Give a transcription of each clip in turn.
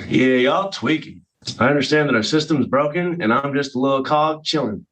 Yeah, y'all tweaking. I understand that our system's broken and I'm just a little cog chilling.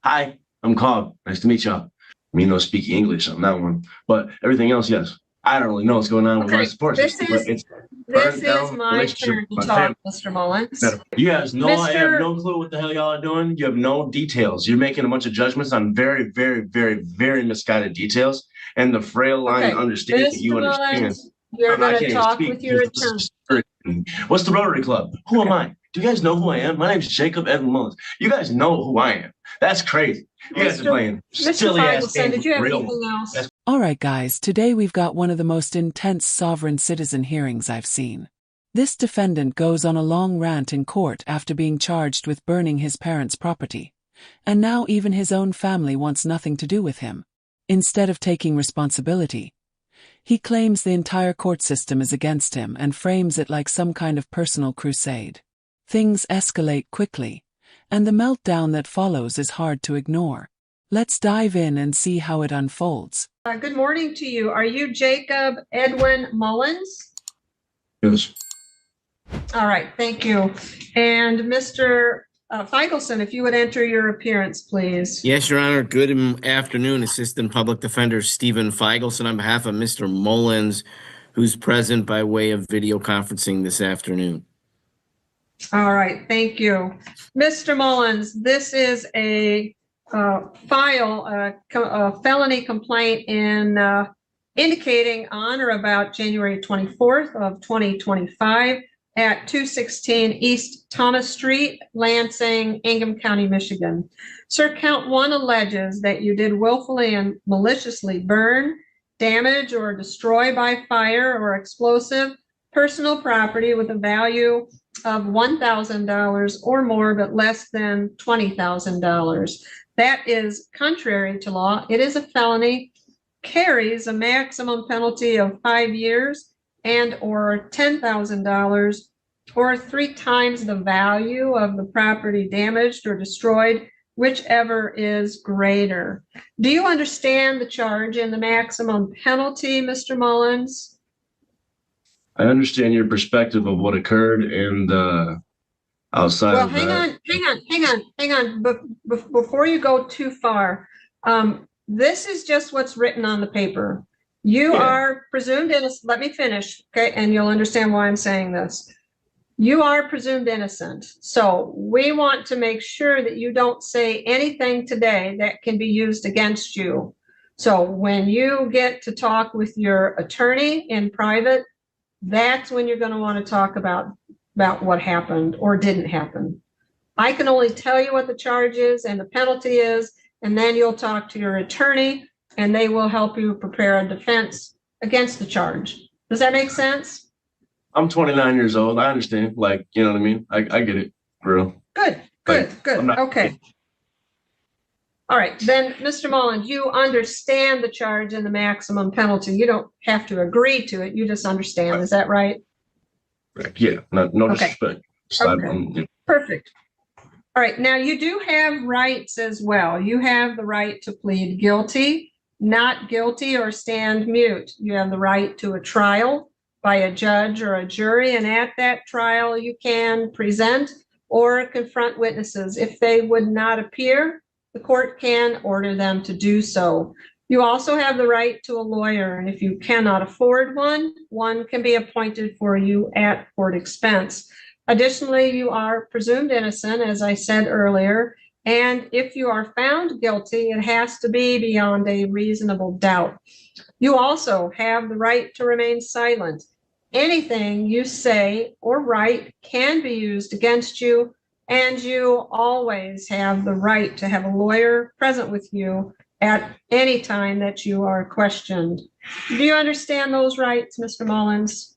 Hi, I'm Cog. Nice to meet y'all. Me no speak English on that one, but everything else, yes. I don't really know what's going on with my Okay, support this system, but is it's this burned is down my relationship turn with to my family. talk, Mr. Mullins. You guys know I have Mr. no clue what the hell y'all are doing. You have no details. You're making a bunch of judgments on very, very, very, very misguided details. And the frail line Okay, understanding that you Mr. understand. Mullins, you're I going can't to even talk speak. with your attorney. What's the Rotary Club? Who am Okay. I? Do you guys know who I am? My name's Jacob Evan Mullins. You guys know who I am. That's crazy. You guys are playing silly ass games. Did you have Real anything else? All right, guys, today we've got one of the most intense sovereign citizen hearings I've seen. This defendant goes on a long rant in court after being charged with burning his parents' property. And now even his own family wants nothing to do with him. Instead of taking responsibility, he claims the entire court system is against him and frames it like some kind of personal crusade. Things escalate quickly, and the meltdown that follows is hard to ignore. Let's dive in and see how it unfolds. Good morning to you. Are you Jacob Edwin Mullins? Yes. All right, thank you. And Mr. Feigelson, if you would enter your appearance, please. Yes, Your Honor. Good afternoon, Assistant Public Defender Stephen Feigelson on behalf of Mr. Mullins, who's present by way of video conferencing this afternoon. All right, thank you. Mr. Mullins, this is a felony complaint indicating on or about January 24th of 2025 at 216 East Thomas Street, Lansing, Ingham County, Michigan. Sir, count one alleges that you did willfully and maliciously burn, damage, or destroy by fire or explosive personal property with a value of $1,000 or more, but less than $20,000. That is contrary to law. It is a felony, carries a maximum penalty of 5 years and or $10,000 or 3 times the value of the property damaged or destroyed, whichever is greater. Do you understand the charge and the maximum penalty, Mr. Mullins? I understand your perspective of what occurred and outside Well, of that. hang on. Before you go too far, this is just what's written on the paper. You are presumed innocent. Let me finish, okay? And you'll understand why I'm saying this. You are presumed innocent. So we want to make sure that you don't say anything today that can be used against you. So when you get to talk with your attorney in private, that's when you're going to want to talk about what happened or didn't happen. I can only tell you what the charge is and the penalty is, and then you'll talk to your attorney and they will help you prepare a defense against the charge. Does that make sense? I'm 29 years old. I understand. Like, you know what I mean? I get it, bro. Good. Okay. All right, then, Mr. Mullins, you understand the charge and the maximum penalty. You don't have to agree to it. You just understand. Right. Is that right? Correct. Yeah. No disrespect. Okay. Perfect. All right. Now, you do have rights as well. You have the right to plead guilty, not guilty, or stand mute. You have the right to a trial by a judge or a jury, and at that trial, you can present or confront witnesses. If they would not appear, the court can order them to do so. You also have the right to a lawyer, and if you cannot afford one, one can be appointed for you at court expense. Additionally, you are presumed innocent, as I said earlier, and if you are found guilty, it has to be beyond a reasonable doubt. You also have the right to remain silent. Anything you say or write can be used against you, and you always have the right to have a lawyer present with you at any time that you are questioned. Do you understand those rights, Mr. Mullins?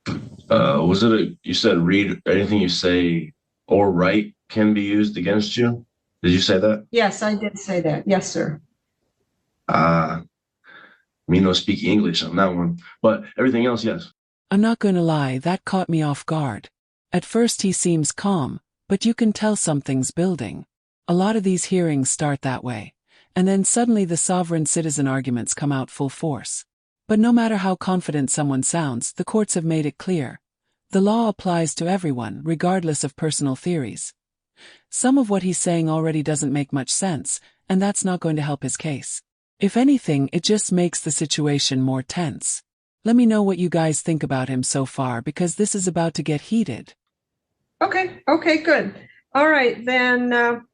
You said read anything you say or write can be used against you? Did you say that? Yes, I did say that. Yes, sir. Me no speak English on that one, but everything else, yes. I'm not gonna lie, that caught me off guard. At first he seems calm, but you can tell something's building. A lot of these hearings start that way, and then suddenly the sovereign citizen arguments come out full force. But no matter how confident someone sounds, the courts have made it clear. The law applies to everyone, regardless of personal theories. Some of what he's saying already doesn't make much sense, and that's not going to help his case. If anything, it just makes the situation more tense. Let me know what you guys think about him so far, because this is about to get heated. Okay, good. All right, then,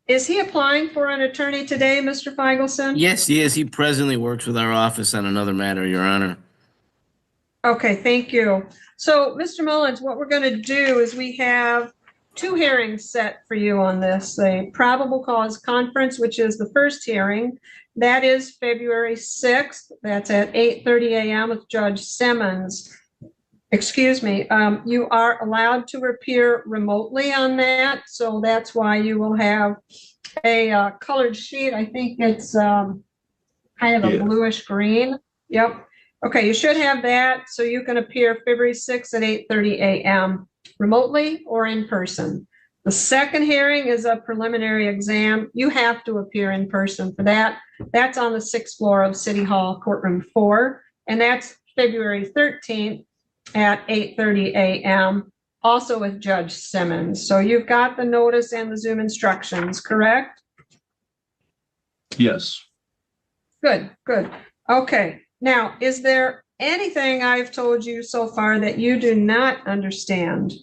is he applying for an attorney today, Mr. Feigelson? Yes, he is. He presently works with our office on another matter, Your Honor. Okay, thank you. So, Mr. Mullins, what we're going to do is we have 2 hearings set for you on this. A probable cause conference, which is the first hearing. That is February 6th. That's at 8:30 a.m. with Judge Simmons. Excuse me. You are allowed to appear remotely on that. So that's why you will have a colored sheet. I think it's kind of a bluish green. Yep. Okay, you should have that. So you can appear February 6th at 8:30 a.m. remotely or in person. The second hearing is a preliminary exam. You have to appear in person for that. That's on the 6th floor of City Hall, Courtroom 4, and that's February 13th at 8:30 a.m., also with Judge Simmons. So you've got the notice and the Zoom instructions, correct? Yes. Good. Okay. Now, is there anything I've told you so far that you do not understand?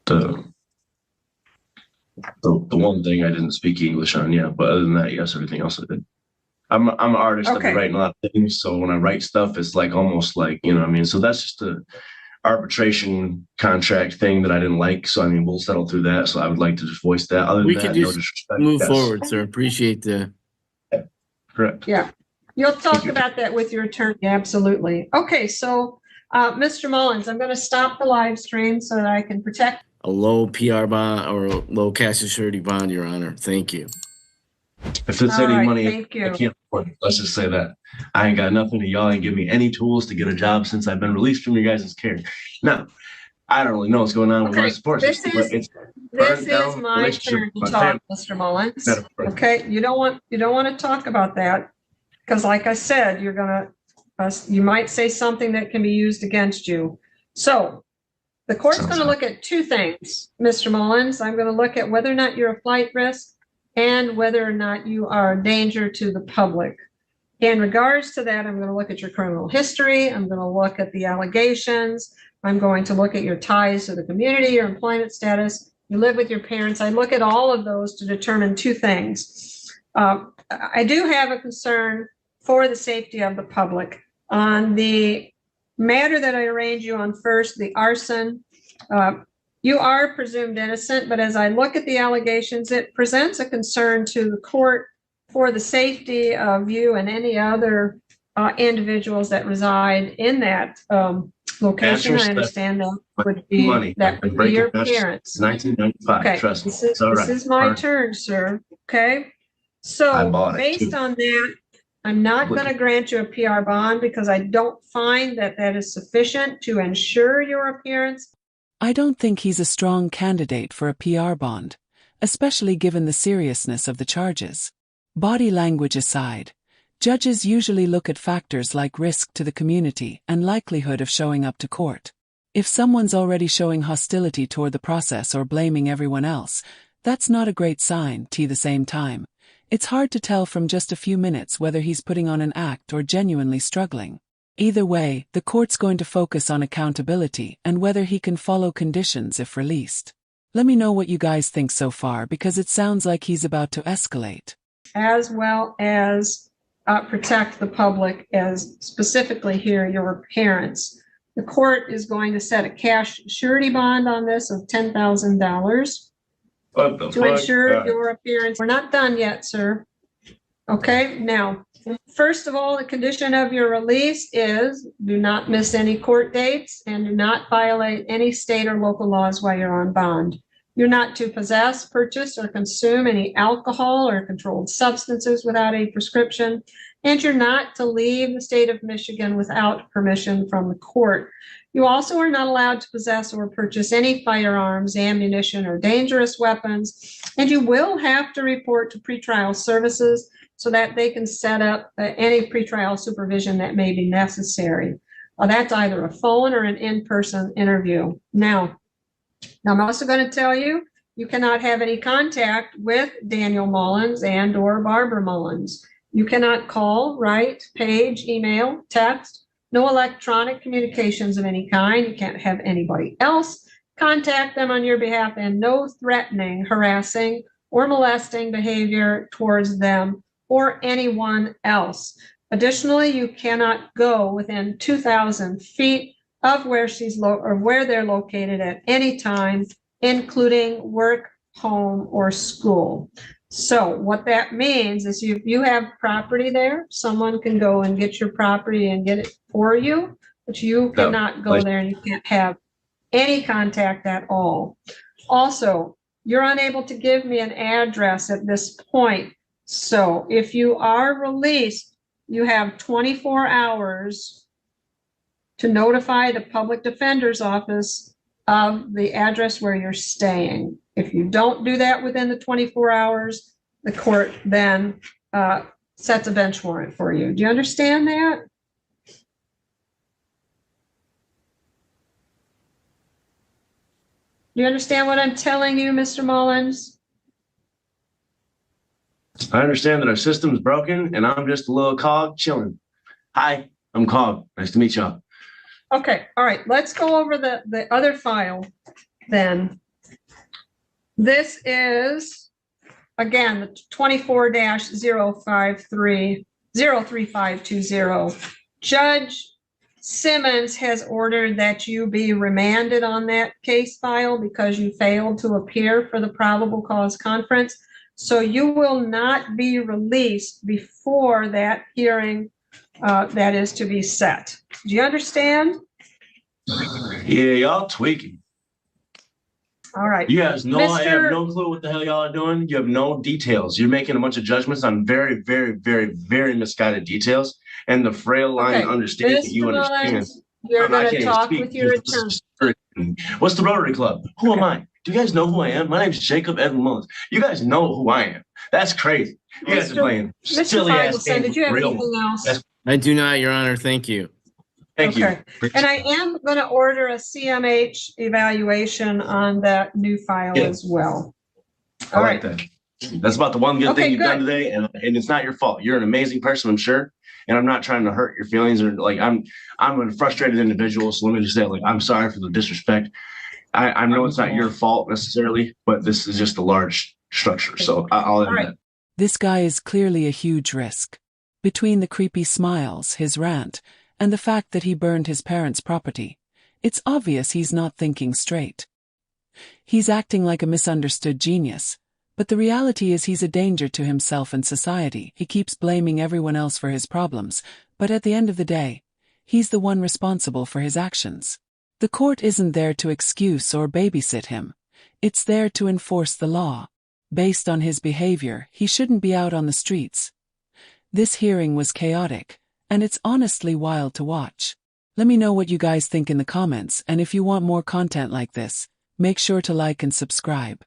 The one thing I didn't speak English on, yeah, but other than that, yes, everything else I did. I'm an artist. I've been writing a lot of things, so when I write stuff, it's like almost like, you know what I mean? So that's just a arbitration contract thing that I didn't like. So I mean, we'll settle through that. So I would like to just voice that. Other than We that, could no just disrespect. move Yes. forward, sir. Appreciate the... Correct. Yeah, you'll talk about that with your attorney. Absolutely. Okay, so Mr. Mullins, I'm going to stop the live stream so that I can protect. A low PR bond or a low cash surety bond, Your Honor. Thank you. If it's All any right, money, thank you. I can't afford it. Let's just say that. I ain't got nothing to y'all ain't give me any tools to get a job since I've been released from your guys' care. Now, I don't really know what's going on with my support system, but it's This is down my relationship turn with to my talk, family. Mr. Mullins. Better first. Okay, you don't want to talk about that because, like I said, you're gonna you might say something that can be used against you. So the court's Sounds going to look at 2 things, Mr. Mullins. I'm going to look at whether or not you're a flight risk and whether or not you are a danger to the public. In regards to that, I'm going to look at your criminal history. I'm going to look at the allegations. I'm going to look at your ties to the community, your employment status. You live with your parents. I look at all of those to determine 2 things. I do have a concern for the safety of the public. On the matter that I arraigned you on first, the arson, you are presumed innocent, but as I look at the allegations, it presents a concern to the court for the safety of you and any other individuals that reside in that location. I understand that would be your parents. 1995. Okay, Trust me. this is my turn, sir. Okay, so based on that, I'm not going to grant you a PR bond because I don't find that that is sufficient to ensure your appearance. I don't think he's a strong candidate for a PR bond, especially given the seriousness of the charges. Body language aside, judges usually look at factors like risk to the community and likelihood of showing up to court. If someone's already showing hostility toward the process or blaming everyone else, that's not a great sign. At the same time, it's hard to tell from just a few minutes whether he's putting on an act or genuinely struggling. Either way, the court's going to focus on accountability and whether he can follow conditions if released. Let me know what you guys think so far because it sounds like he's about to escalate. As well as protect the public, as specifically here, your parents. The court is going to set a cash surety bond on this of $10,000 to ensure your appearance. We're not done yet, sir. Okay, now, first of all, the condition of your release is do not miss any court dates and do not violate any state or local laws while you're on bond. You're not to possess, purchase, or consume any alcohol or controlled substances without a prescription, and you're not to leave the state of Michigan without permission from the court. You also are not allowed to possess or purchase any firearms, ammunition, or dangerous weapons, and you will have to report to pretrial services so that they can set up any pretrial supervision that may be necessary. That's either a phone or an in-person interview. Now I'm also going to tell you, you cannot have any contact with Daniel Mullins and or Barbara Mullins. You cannot call, write, page, email, text, no electronic communications of any kind. You can't have anybody else contact them on your behalf, and no threatening, harassing, or molesting behavior towards them or anyone else. Additionally, you cannot go within 2,000 feet of where where they're located at any time, including work, home, or school. So what that means is if you have property there, someone can go and get your property and get it for you, but you cannot go there, and you can't have any contact at all. Also, you're unable to give me an address at this point. So if you are released, you have 24 hours to notify the public defender's office of the address where you're staying. If you don't do that within the 24 hours, the court then sets a bench warrant for you. Do you understand that? Do you understand what I'm telling you, Mr. Mullins? I understand that our system's broken and I'm just a little cog chilling. Hi, I'm Cog. Nice to meet y'all. Okay, all right, let's go over the other file then. This is, again, the 24-03520. Judge Simmons has ordered that you be remanded on that case file because you failed to appear for the probable cause conference. So you will not be released before that hearing that is to be set. Do you understand? Yeah, y'all tweaking. All right. You guys know I have no clue what the hell y'all are doing. You have no details. You're making a bunch of judgments on very, very, very, very misguided details. And the frail line understanding that you understand. You're going to talk with your attorney. What's the Rotary Club? Who am I? Do you guys know who I am? My name is Jacob Evan Mullins. You guys know who I am. That's crazy. You guys are playing silly ass games. Did you have anything else? I do not, Your Honor. Thank you. Thank you. And I am going to order a CMH evaluation on that new file as well. I like that. That's about the one good thing you've done today, and it's not your fault. You're an amazing person, I'm sure, and I'm not trying to hurt your feelings or like I'm a frustrated individual. So let me just say, like, I'm sorry for the disrespect. I know it's not your fault necessarily, but this is just a large structure. So I'll end that. This guy is clearly a huge risk. Between the creepy smiles, his rant, and the fact that he burned his parents' property, it's obvious he's not thinking straight. He's acting like a misunderstood genius, but the reality is he's a danger to himself and society. He keeps blaming everyone else for his problems, but at the end of the day, he's the one responsible for his actions. The court isn't there to excuse or babysit him. It's there to enforce the law. Based on his behavior, he shouldn't be out on the streets. This hearing was chaotic, and it's honestly wild to watch. Let me know what you guys think in the comments, and if you want more content like this, make sure to like and subscribe.